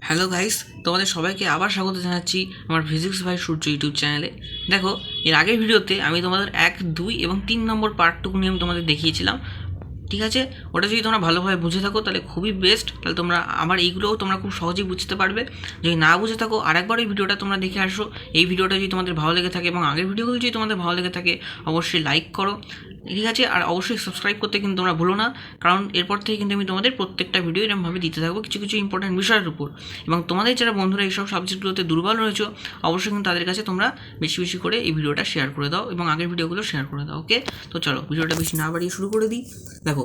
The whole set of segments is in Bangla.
হ্যালো গাইস, তোমাদের সবাইকে আবার স্বাগত জানাচ্ছি আমার ফিজিক্স ভাই সূর্য ইউটিউব চ্যানেলে। দেখো, এর আগের ভিডিওতে আমি তোমাদের 1, 2 এবং 3 নম্বর পার্টটুকু নিয়ে আমি তোমাদের দেখিয়েছিলাম। ঠিক আছে, ওটা যদি তোমরা ভালোভাবে বুঝে থাকো তাহলে খুবই বেস্ট। তাহলে তোমরা আমার এইগুলোও তোমরা খুব সহজেই বুঝতে পারবে। যদি না বুঝে থাকো আরেকবার এই ভিডিওটা তোমরা দেখে আসো। এই ভিডিওটা যদি তোমাদের ভালো লেগে থাকে এবং আগের ভিডিওগুলো যদি তোমাদের ভালো লেগে থাকে অবশ্যই লাইক করো, ঠিক আছে। আর অবশ্যই সাবস্ক্রাইব করতে কিন্তু তোমরা ভুলো না, কারণ এরপর থেকে কিন্তু আমি তোমাদের প্রত্যেকটা ভিডিও এরকমভাবে দিতে থাকবো কিছু কিছু ইম্পর্টেন্ট বিষয়ের উপর। এবং তোমাদের যারা বন্ধুরা এইসব সাবজেক্টগুলোতে দুর্বল রয়েছে অবশ্যই কিন্তু তাদের কাছে তোমরা বেশি বেশি করে এই ভিডিওটা শেয়ার করে দাও এবং আগের ভিডিওগুলো শেয়ার করে দাও। ওকে, তো চলো ভিডিওটা বেশি না বাড়িয়ে শুরু করে দিই। দেখো,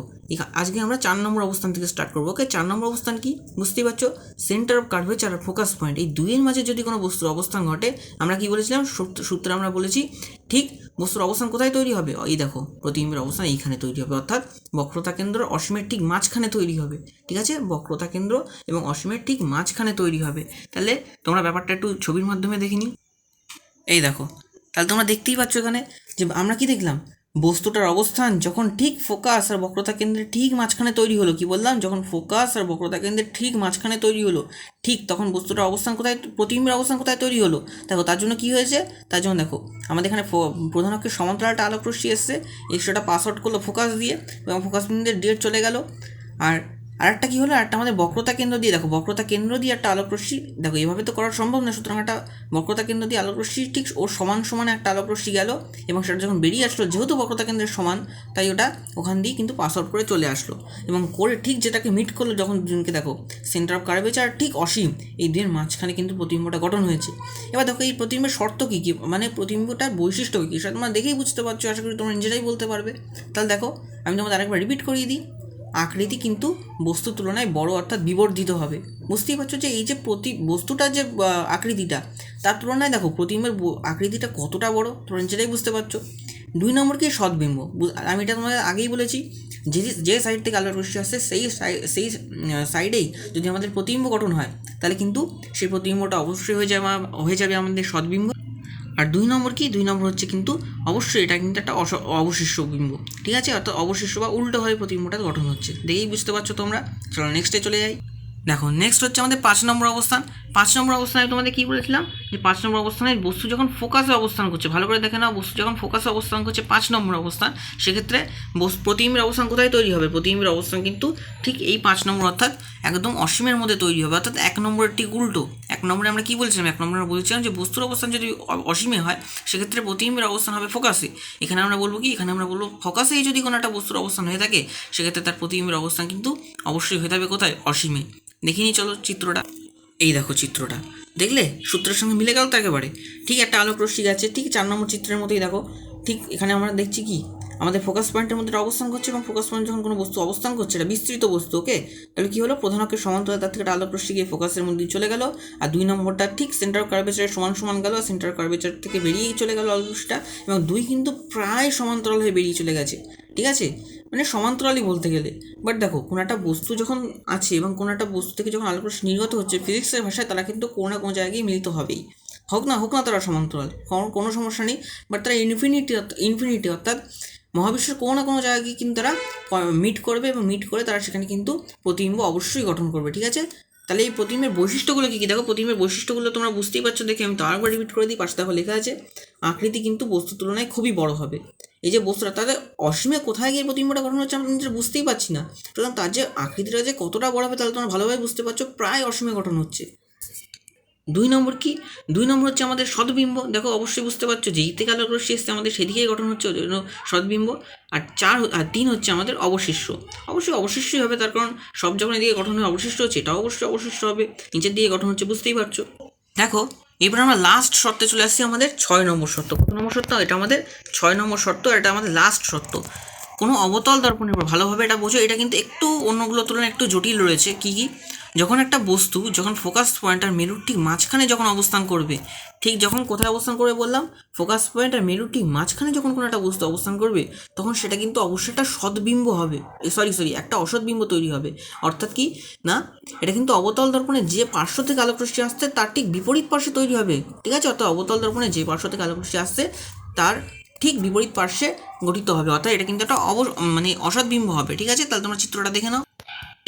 আজকে আমরা 4 নম্বর অবস্থান থেকে স্টার্ট করবো। ওকে, 4 নম্বর অবস্থান কি বুঝতেই পারছো, সেন্টার অফ কার্ভেচার আর ফোকাস পয়েন্ট, এই দুইয়ের মাঝে যদি কোনো বস্তুর অবস্থান ঘটে আমরা কি বলেছিলাম, সূত্রে আমরা বলেছি ঠিক বস্তুর অবস্থান কোথায় তৈরি হবে, এই দেখো প্রতিবিম্বের অবস্থান এইখানে তৈরি হবে, অর্থাৎ বক্রতা কেন্দ্র অসীমের ঠিক মাঝখানে তৈরি হবে। ঠিক আছে, বক্রতা কেন্দ্র এবং অসীমের ঠিক মাঝখানে তৈরি হবে। তাহলে তোমরা ব্যাপারটা একটু ছবির মাধ্যমে দেখে নিই। এই দেখো, তাহলে তোমরা দেখতেই পাচ্ছ এখানে যে আমরা কি দেখলাম, বস্তুটার অবস্থান যখন ঠিক ফোকাস আর বক্রতা কেন্দ্রের ঠিক মাঝখানে তৈরি হলো, কি বললাম, যখন ফোকাস আর বক্রতা কেন্দ্রের ঠিক মাঝখানে তৈরি হলো, ঠিক তখন বস্তুটার অবস্থান কোথায়, প্রতিবিম্বের অবস্থান কোথায় তৈরি হলো। দেখো তার জন্য কি হয়েছে, তার জন্য দেখো আমাদের এখানে প্রধান অক্ষের সমান্তরালটা আলোক রশ্মি এসছে, এক্সট্রাটা পাস আউট করলো ফোকাস দিয়ে এবং ফোকাস বিন্দুদের ডিরেক্ট চলে গেল। আর আরেকটা কী হলো, আরেকটা আমাদের বক্রতা কেন্দ্র দিয়ে, দেখো বক্রতা কেন্দ্র দিয়ে একটা আলোক রশ্মি, দেখো এভাবে তো করা সম্ভব না, সুতরাং একটা বক্রতা কেন্দ্র দিয়ে আলোক রশ্মি ঠিক ওর সমান সমানে একটা আলোক রশ্মি গেল এবং সেটা যখন বেরিয়ে আসলো, যেহেতু বক্রতা কেন্দ্রের সমান তাই ওটা ওখান দিয়ে কিন্তু পাস আউট করে চলে আসলো এবং করে ঠিক যেটাকে মিট করলো, যখন দুজনকে দেখো সেন্টার অফ কার্ভেচার ঠিক অসীম, এই দুয়ের মাঝখানে কিন্তু প্রতিবিম্বটা গঠন হয়েছে। এবার দেখো এই প্রতিবিম্বের শর্ত কী কী, মানে প্রতিবিম্বটার বৈশিষ্ট্য কী, সেটা তোমরা দেখেই বুঝতে পারছো, আশা করি তোমরা নিজেরাই বলতে পারবে। তাহলে দেখো আমি তোমাদের আরেকবার রিপিট করিয়ে দিই। আকৃতি কিন্তু বস্তুর তুলনায় বড়, অর্থাৎ বিবর্ধিত হবে। বুঝতেই পারছো যে এই যে বস্তুটার যে আকৃতিটা, তার তুলনায় দেখো প্রতিবিম্বের আকৃতিটা কতটা বড়, তোমরা নিজেরাই বুঝতে পারছো। 2 নম্বর কি, সদ্বিম্ব। আমি এটা তোমাদের আগেই বলেছি, যে সাইড থেকে আলোর রশ্মি আসছে সেই সাইডেই যদি আমাদের প্রতিবিম্ব গঠন হয় তাহলে কিন্তু সেই প্রতিবিম্বটা অবশ্যই হয়ে যাবে আমাদের সদ্বিম্ব। আর 2 নম্বর কি, 2 নম্বর হচ্ছে কিন্তু অবশ্যই এটা কিন্তু একটা অবশিষ্ট বিম্ব। ঠিক আছে, অর্থাৎ অবশিষ্ট বা উল্টোভাবে প্রতিবিম্বটা গঠন হচ্ছে, দেখেই বুঝতে পারছো তোমরা। চলো নেক্সটে চলে যাই। দেখো নেক্সট হচ্ছে আমাদের 5 নম্বর অবস্থান। 5 নম্বর অবস্থানে তোমাদের কী বলেছিলাম, যে 5 নম্বর অবস্থানে বস্তু যখন ফোকাসে অবস্থান করছে, ভালো করে দেখে নাও, বস্তু যখন ফোকাসে অবস্থান করছে 5 নম্বর অবস্থান, সেক্ষেত্রে প্রতিবিম্বের অবস্থান কোথায় তৈরি হবে, প্রতিবিম্বের অবস্থান কিন্তু ঠিক এই 5 নম্বর, অর্থাৎ একদম অসীমের মধ্যে তৈরি হবে, অর্থাৎ 1 নম্বরের ঠিক উল্টো। 1 নম্বরে আমরা কী বলছিলাম, 1 নম্বরে বলছিলাম যে বস্তুর অবস্থান যদি অসীমে হয় সেক্ষেত্রে প্রতিবিম্বের অবস্থান হবে ফোকাসে। এখানে আমরা বলবো কি, এখানে আমরা বলবো ফোকাসেই যদি কোনো একটা বস্তুর অবস্থান হয়ে থাকে সেক্ষেত্রে তার প্রতিবিম্বের অবস্থান কিন্তু অবশ্যই হয়ে যাবে কোথায়, অসীমে। দেখিনি চলো চিত্রটা। এই দেখো চিত্রটা দেখলে, সূত্রের সঙ্গে মিলে গেল তো একেবারে। ঠিক একটা আলোক রশ্মি গেছে ঠিক 4 নম্বর চিত্রের মতোই। দেখো ঠিক এখানে আমরা দেখছি কি, আমাদের ফোকাস পয়েন্টের মধ্যে অবস্থান করছে এবং ফোকাস পয়েন্ট যখন কোনো বস্তু অবস্থান করছে, এটা বিস্তৃত বস্তু। ওকে, তাহলে কী হলো, প্রধান অক্ষের সমান্তরাল তার থেকে একটা আলোক রশ্মি গিয়ে ফোকাসের মধ্যে চলে গেল, আর 2 নম্বরটা ঠিক সেন্টার অফ কার্ভেচারের সমান সমান গেল, সেন্টার অফ কার্ভেচার থেকে বেরিয়েই চলে গেল আলোক রশ্মিটা, এবং 2 কিন্তু প্রায় সমান্তরাল হয়ে বেরিয়ে চলে গেছে। ঠিক আছে, মানে সমান্তরালই বলতে গেলে। বাট দেখো কোনো একটা বস্তু যখন আছে এবং কোনো একটা বস্তু থেকে যখন আলোক রশ্মি নির্গত হচ্ছে, ফিজিক্সের ভাষায় তারা কিন্তু কোনো না কোনো জায়গায় মিলিত হবেই, হোক না তারা সমান্তরাল, কোনো সমস্যা নেই। বাট তারা ইনফিনিটি অর্থাৎ মহাবিশ্বের কোনো না কোনো জায়গায় কিন্তু তারা মিট করবে এবং মিট করে তারা সেখানে কিন্তু প্রতিবিম্ব অবশ্যই গঠন করবে। ঠিক আছে, তাহলে এই প্রতিবিম্বের বৈশিষ্ট্যগুলো কী কী, দেখো প্রতিবিম্বের বৈশিষ্ট্যগুলো তোমরা বুঝতেই পারছো, দেখে আমি তো আরেকবার রিপিট করে দিই। পাশে দেখো লেখা আছে আকৃতি কিন্তু বস্তুর তুলনায় খুবই বড় হবে। এই যে বস্তুটা, তাদের অসীমে কোথায় গিয়ে প্রতিবিম্বটা গঠন হচ্ছে আমরা নিজেরা বুঝতেই পারছি না, সুতরাং তার যে আকৃতিটা যে কতটা বড় হবে তাহলে তোমরা ভালোভাবে বুঝতে পারছো, প্রায় অসীমে গঠন হচ্ছে। 2 নম্বর কি, 2 নম্বর হচ্ছে আমাদের সদ্বিম্ব। দেখো অবশ্যই বুঝতে পারছো যেই থেকে আলোক রশ্মি এসছে আমাদের সেদিকেই গঠন হচ্ছে, ওই জন্য সদ্বিম্ব। আর 3 হচ্ছে আমাদের অবশিষ্ট। অবশ্যই অবশিষ্টই হবে, তার কারণ সব যখন এদিকে গঠন হয়ে অবশিষ্ট হচ্ছে, এটাও অবশ্যই অবশিষ্ট হবে, নিচের দিকে গঠন হচ্ছে, বুঝতেই পারছো। দেখো এবার আমরা লাস্ট শর্তে চলে আসছি, আমাদের 6 নম্বর শর্ত। কত নম্বর শর্ত, এটা আমাদের 6 নম্বর শর্ত, এটা আমাদের লাস্ট শর্ত। কোনো অবতল দর্পণের উপর, ভালোভাবে এটা বোঝো, এটা কিন্তু একটু অন্যগুলোর তুলনায় একটু জটিল রয়েছে। কী যখন একটা বস্তু যখন ফোকাস পয়েন্ট আর মেরুর ঠিক মাঝখানে যখন অবস্থান করবে, ঠিক যখন কোথায় অবস্থান করবে বললাম, ফোকাস পয়েন্ট আর মেরুর ঠিক মাঝখানে যখন কোনো একটা বস্তু অবস্থান করবে তখন সেটা কিন্তু অবশ্যই একটা সদ্বিম্ব হবে, সরি একটা অসৎবিম্ব তৈরি হবে। অর্থাৎ কি না, এটা কিন্তু অবতল দর্পণে যে পার্শ্ব থেকে আলোক রশ্মি আসছে তার ঠিক বিপরীত পার্শ্বে তৈরি হবে। ঠিক আছে, অর্থাৎ অবতল দর্পণে যে পার্শ্ব থেকে আলোক রশ্মি আসছে তার ঠিক বিপরীত পার্শ্বে গঠিত হবে, অর্থাৎ এটা কিন্তু একটা মানে অসৎবিম্ব হবে। ঠিক আছে, তাহলে তোমরা চিত্রটা দেখে নাও।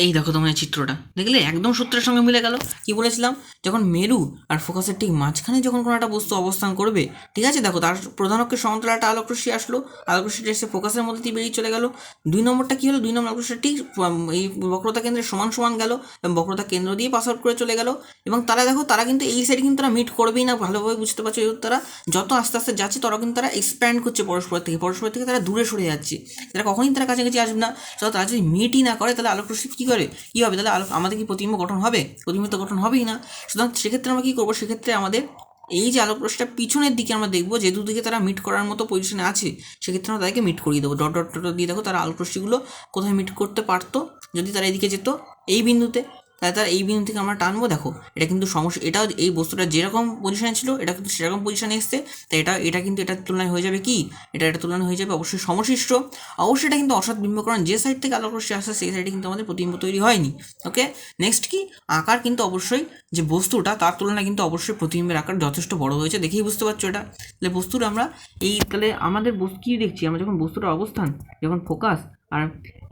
এই দেখো তোমার এই চিত্রটা দেখলে একদম সূত্রের সঙ্গে মিলে গেল। কি বলেছিলাম, যখন মেরু আর ফোকাসের ঠিক মাঝখানে যখন কোনো একটা বস্তু অবস্থান করবে, ঠিক আছে, দেখো তার প্রধান অক্ষের সমান্তরাল একটা আলোকরশ্মি আসলো, আলোকরশ্মিটা এসে ফোকাসের মধ্যে দিয়ে বেরিয়ে চলে গেল। 2 নম্বরটা কি হলো, 2 নম্বর আলোকরশ্মিটা ঠিক এই বক্রতা কেন্দ্রের সমান সমান গেল এবং বক্রতা কেন্দ্র দিয়ে পাস আউট করে চলে গেল। এবং তারা দেখো তারা কিন্তু এই সাইডে কিন্তু তারা মিট করবেই না, ভালোভাবে বুঝতে পারছো। তারা যত আস্তে আস্তে যাচ্ছে তত কিন্তু তারা এক্সপ্যান্ড করছে পরস্পর থেকে তারা দূরে সরে যাচ্ছে। তারা কখনই তারা কাছাকাছি আসবে না। তারা যদি মিটই না করে তাহলে আলোকরশ্মি কী করে, কী হবে, তাহলে আমাদের কি প্রতিবিম্ব গঠন হবে? প্রতিবিম্ব তো গঠন হবেই না। সুতরাং সেক্ষেত্রে আমরা কী করবো, সেক্ষেত্রে আমাদের এই যে আলোকরশ্মিটা পিছনের দিকে আমরা দেখবো যে দুদিকে তারা মিট করার মতো পজিশনে আছে, সেক্ষেত্রে আমরা তাদেরকে মিট করিয়ে দেবো। ডট ডট ডট দিয়ে দেখো তারা আলোকরশ্মিগুলো কোথায় মিট করতে পারতো, যদি তারা এদিকে যেত এই বিন্দুতে, তাহলে তার এই বিন্দু থেকে আমরা টানবো। দেখো এটা কিন্তু সমস্যা, এটাও এই বস্তুটা যেরকম পজিশনে ছিল এটা কিন্তু সেরকম পজিশনে এসছে, তাই এটা কিন্তু এটার তুলনায় হয়ে যাবে কি, এটার তুলনায় হয়ে যাবে অবশ্যই সমশিষ্ট। অবশ্যই এটা কিন্তু অসৎ বিম্ব, কারণ যে সাইড থেকে আলোকরশ্মি আসছে সেই সাইডে কিন্তু আমাদের প্রতিবিম্ব তৈরি হয়নি। ওকে, নেক্সট কি, আকার কিন্তু অবশ্যই যে বস্তুটা তার তুলনায় কিন্তু অবশ্যই প্রতিবিম্বের আকার যথেষ্ট বড় হয়েছে, দেখেই বুঝতে পারছো এটা। তাহলে বস্তুটা আমরা তাহলে আমাদের কী দেখছি, আমরা যখন বস্তুটার অবস্থান, যখন ফোকাস আর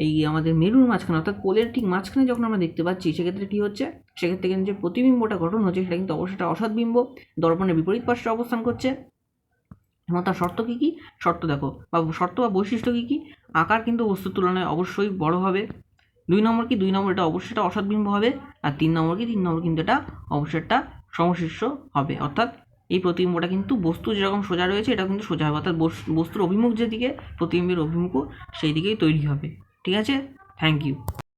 এই আমাদের মেরুর মাঝখানে অর্থাৎ পোলের ঠিক মাঝখানে যখন আমরা দেখতে পাচ্ছি, সেক্ষেত্রে কী হচ্ছে, সেক্ষেত্রে কিন্তু যে প্রতিবিম্বটা গঠন হচ্ছে সেটা কিন্তু অবশ্যই একটা অসৎ বিম্ব, দর্পণের বিপরীত পার্শ্বে অবস্থান করছে। এবং তার শর্ত কী কী, শর্ত দেখো বা শর্ত বা বৈশিষ্ট্য কী কী, আকার কিন্তু বস্তুর তুলনায় অবশ্যই বড় হবে। 2 নম্বর কি, 2 নম্বর এটা অবশ্যই একটা অসৎ বিম্ব হবে। আর 3 নম্বর কি, 3 নম্বর কিন্তু এটা অবশ্যই একটা সমশীর্ষ হবে, অর্থাৎ এই প্রতিবিম্বটা কিন্তু বস্তু যেরকম সোজা রয়েছে এটা কিন্তু সোজা হবে, অর্থাৎ বস্তুর অভিমুখ যেদিকে প্রতিবিম্বের অভিমুখও সেই দিকেই তৈরি হবে। ঠিক আছে, থ্যাংক ইউ।